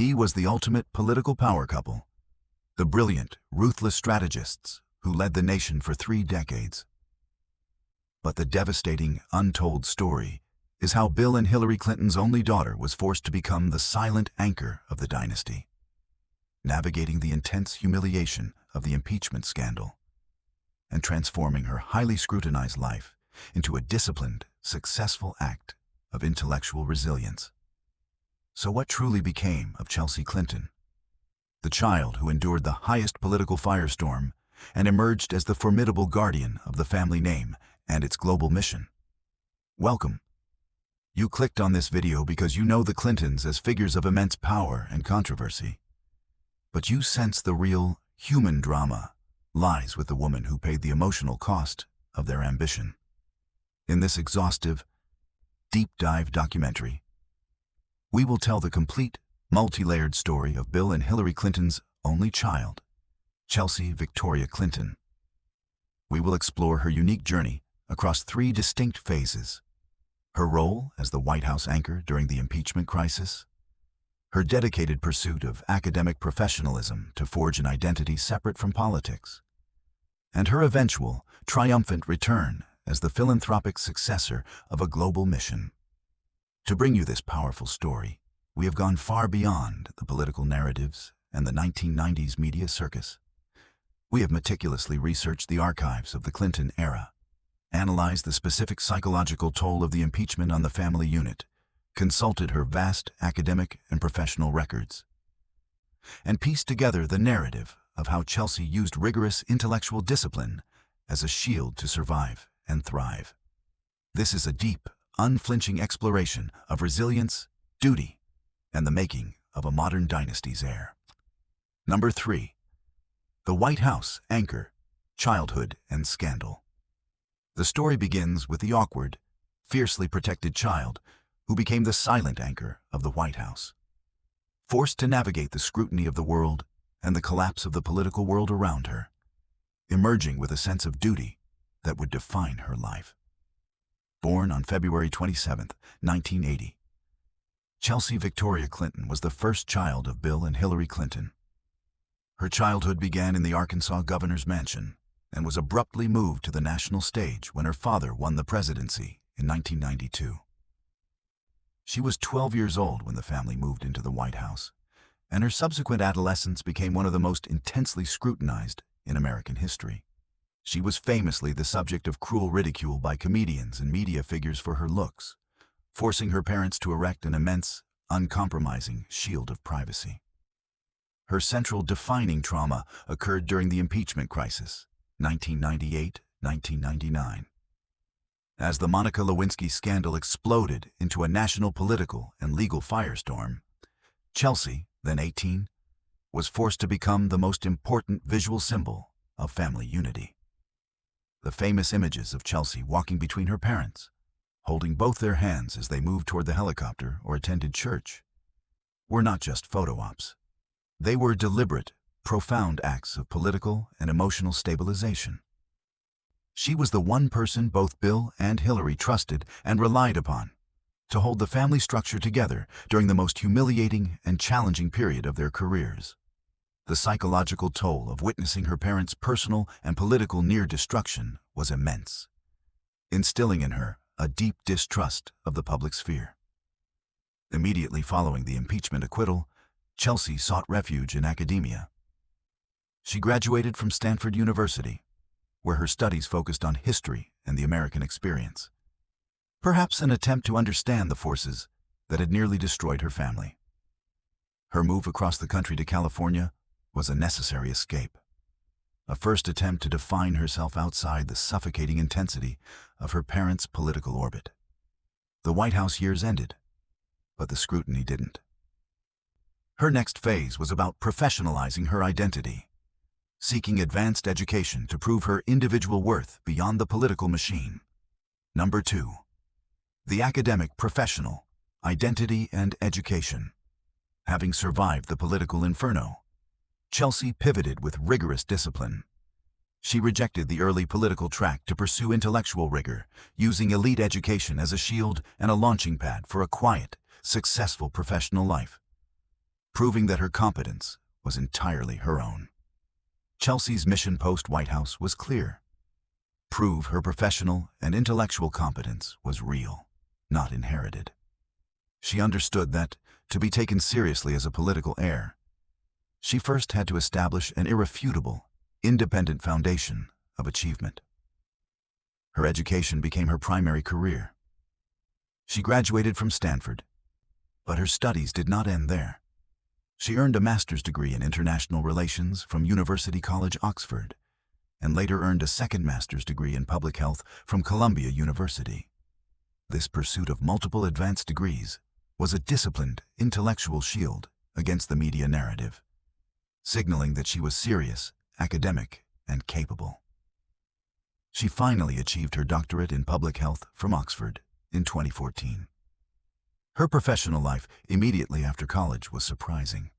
He was the ultimate political power couple, the brilliant, ruthless strategists who led the nation for 3 decades. But the devastating, untold story is how Bill and Hillary Clinton's only daughter was forced to become the silent anchor of the dynasty, navigating the intense humiliation of the impeachment scandal and transforming her highly scrutinized life into a disciplined, successful act of intellectual resilience. So what truly became of Chelsea Clinton, the child who endured the highest political firestorm and emerged as the formidable guardian of the family name and its global mission? Welcome. You clicked on this video because you know the Clintons as figures of immense power and controversy. But you sense the real, human drama lies with the woman who paid the emotional cost of their ambition. In this exhaustive, deep-dive documentary, we will tell the complete, multi-layered story of Bill and Hillary Clinton's only child, Chelsea Victoria Clinton. We will explore her unique journey across 3 distinct phases: her role as the White House anchor during the impeachment crisis, her dedicated pursuit of academic professionalism to forge an identity separate from politics, and her eventual, triumphant return as the philanthropic successor of a global mission. To bring you this powerful story, we have gone far beyond the political narratives and the 1990s media circus. We have meticulously researched the archives of the Clinton era, analyzed the specific psychological toll of the impeachment on the family unit, consulted her vast academic and professional records, and pieced together the narrative of how Chelsea used rigorous intellectual discipline as a shield to survive and thrive. This is a deep, unflinching exploration of resilience, duty, and the making of a modern dynasty's heir. Number 3. The White House anchor, childhood and scandal. The story begins with the awkward, fiercely protected child who became the silent anchor of the White House. Forced to navigate the scrutiny of the world and the collapse of the political world around her, emerging with a sense of duty that would define her life. Born on February 27, 1980, Chelsea Victoria Clinton was the first child of Bill and Hillary Clinton. Her childhood began in the Arkansas governor's mansion and was abruptly moved to the national stage when her father won the presidency in 1992. She was 12 years old when the family moved into the White House, and her subsequent adolescence became one of the most intensely scrutinized in American history. She was famously the subject of cruel ridicule by comedians and media figures for her looks, forcing her parents to erect an immense, uncompromising shield of privacy. Her central defining trauma occurred during the impeachment crisis, 1998-1999. As the Monica Lewinsky scandal exploded into a national political and legal firestorm, Chelsea, then 18, was forced to become the most important visual symbol of family unity. The famous images of Chelsea walking between her parents, holding both their hands as they moved toward the helicopter or attended church, were not just photo ops. They were deliberate, profound acts of political and emotional stabilization. She was the one person both Bill and Hillary trusted and relied upon to hold the family structure together during the most humiliating and challenging period of their careers. The psychological toll of witnessing her parents' personal and political near-destruction was immense, instilling in her a deep distrust of the public sphere. Immediately following the impeachment acquittal, Chelsea sought refuge in academia. She graduated from Stanford University, where her studies focused on history and the American experience, perhaps an attempt to understand the forces that had nearly destroyed her family. Her move across the country to California was a necessary escape, a first attempt to define herself outside the suffocating intensity of her parents' political orbit. The White House years ended, but the scrutiny didn't. Her next phase was about professionalizing her identity, seeking advanced education to prove her individual worth beyond the political machine. Number 2. The academic professional, identity and education. Having survived the political inferno, Chelsea pivoted with rigorous discipline. She rejected the early political track to pursue intellectual rigor, using elite education as a shield and a launching pad for a quiet, successful professional life. proving that her competence was entirely her own. Chelsea's mission post-White House was clear: prove her professional and intellectual competence was real, not inherited. She understood that, to be taken seriously as a political heir, she first had to establish an irrefutable, independent foundation of achievement. Her education became her primary career. She graduated from Stanford, but her studies did not end there. She earned a master's degree in international relations from University College, Oxford, and later earned a second master's degree in public health from Columbia University. This pursuit of multiple advanced degrees was a disciplined, intellectual shield against the media narrative, signaling that she was serious, academic, and capable. She finally achieved her doctorate in public health from Oxford in 2014. Her professional life immediately after college was surprising.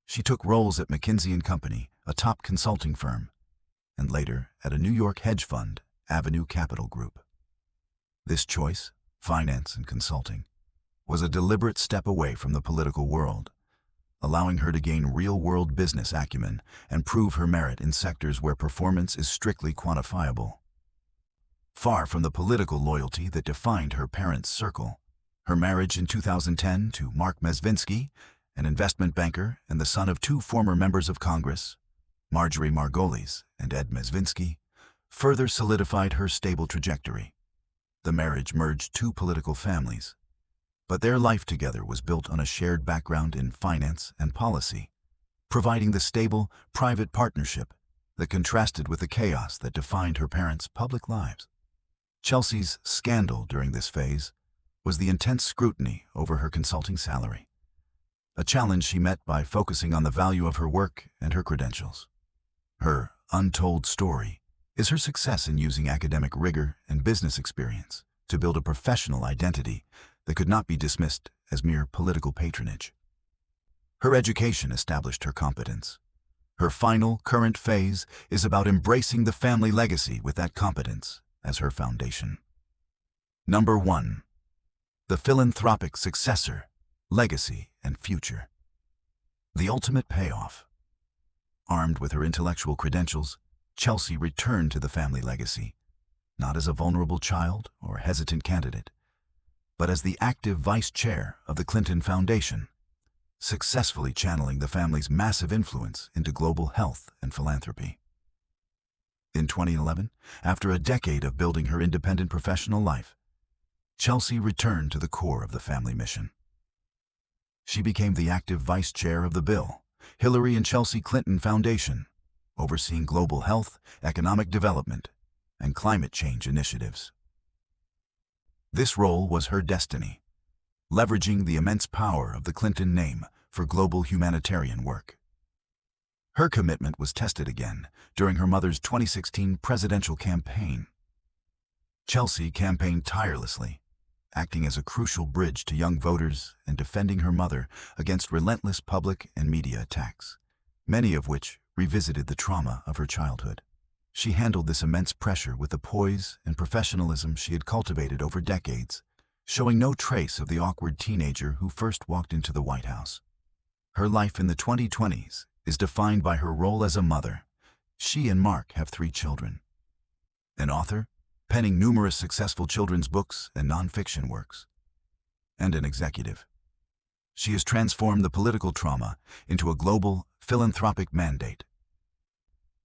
She took roles at McKinsey & Company, a top consulting firm, and later at a New York hedge fund, Avenue Capital Group. This choice, finance and consulting, was a deliberate step away from the political world, allowing her to gain real-world business acumen and prove her merit in sectors where performance is strictly quantifiable. Far from the political loyalty that defined her parents' circle, her marriage in 2010 to Mark Mezvinsky, an investment banker and the son of two former members of Congress, Marjorie Margolis and Ed Mezvinsky, further solidified her stable trajectory. The marriage merged two political families, but their life together was built on a shared background in finance and policy, providing the stable, private partnership that contrasted with the chaos that defined her parents' public lives. Chelsea's scandal during this phase was the intense scrutiny over her consulting salary, a challenge she met by focusing on the value of her work and her credentials. Her untold story is her success in using academic rigor and business experience to build a professional identity that could not be dismissed as mere political patronage. Her education established her competence. Her final, current phase is about embracing the family legacy with that competence as her foundation. Number 1. The philanthropic successor, legacy, and future. The ultimate payoff. Armed with her intellectual credentials, Chelsea returned to the family legacy, not as a vulnerable child or hesitant candidate, but as the active vice chair of the Clinton Foundation, successfully channeling the family's massive influence into global health and philanthropy. In 2011, after a decade of building her independent professional life, Chelsea returned to the core of the family mission. She became the active vice chair of the Bill, Hillary and Chelsea Clinton Foundation, overseeing global health, economic development, and climate change initiatives. This role was her destiny, leveraging the immense power of the Clinton name for global humanitarian work. Her commitment was tested again during her mother's 2016 presidential campaign. Chelsea campaigned tirelessly, acting as a crucial bridge to young voters and defending her mother against relentless public and media attacks, many of which revisited the trauma of her childhood. She handled this immense pressure with the poise and professionalism she had cultivated over decades, showing no trace of the awkward teenager who first walked into the White House. Her life in the 2020s is defined by her role as a mother. She and Mark have 3 children. An author, penning numerous successful children's books and nonfiction works, and an executive. She has transformed the political trauma into a global, philanthropic mandate,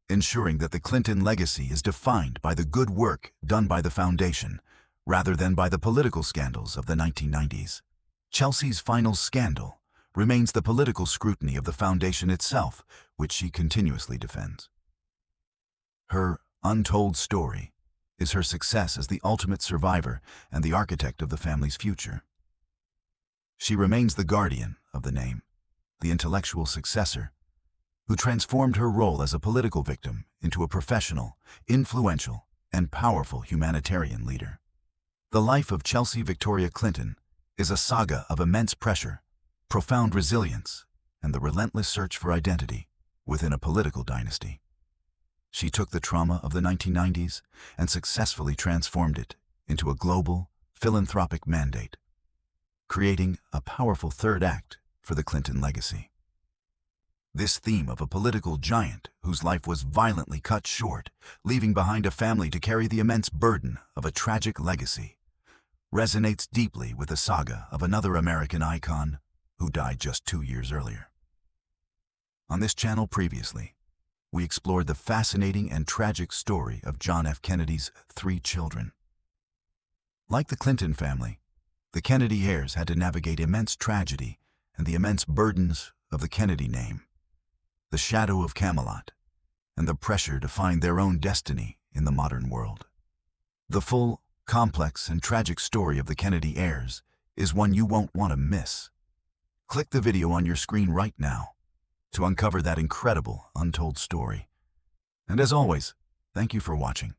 ensuring that the Clinton legacy is defined by the good work done by the foundation, rather than by the political scandals of the 1990s. Chelsea's final scandal remains the political scrutiny of the foundation itself, which she continuously defends. Her untold story is her success as the ultimate survivor and the architect of the family's future. She remains the guardian of the name, the intellectual successor, who transformed her role as a political victim into a professional, influential, and powerful humanitarian leader. The life of Chelsea Victoria Clinton is a saga of immense pressure, profound resilience, and the relentless search for identity within a political dynasty. She took the trauma of the 1990s and successfully transformed it into a global, philanthropic mandate, creating a powerful third act for the Clinton legacy. This theme of a political giant whose life was violently cut short, leaving behind a family to carry the immense burden of a tragic legacy, resonates deeply with the saga of another American icon who died just 2 years earlier. On this channel previously, we explored the fascinating and tragic story of John F. Kennedy's 3 children. Like the Clinton family, the Kennedy heirs had to navigate immense tragedy and the immense burdens of the Kennedy name, the shadow of Camelot, and the pressure to find their own destiny in the modern world. The full, complex, and tragic story of the Kennedy heirs is one you won't want to miss. Click the video on your screen right now to uncover that incredible, untold story. And as always, thank you for watching.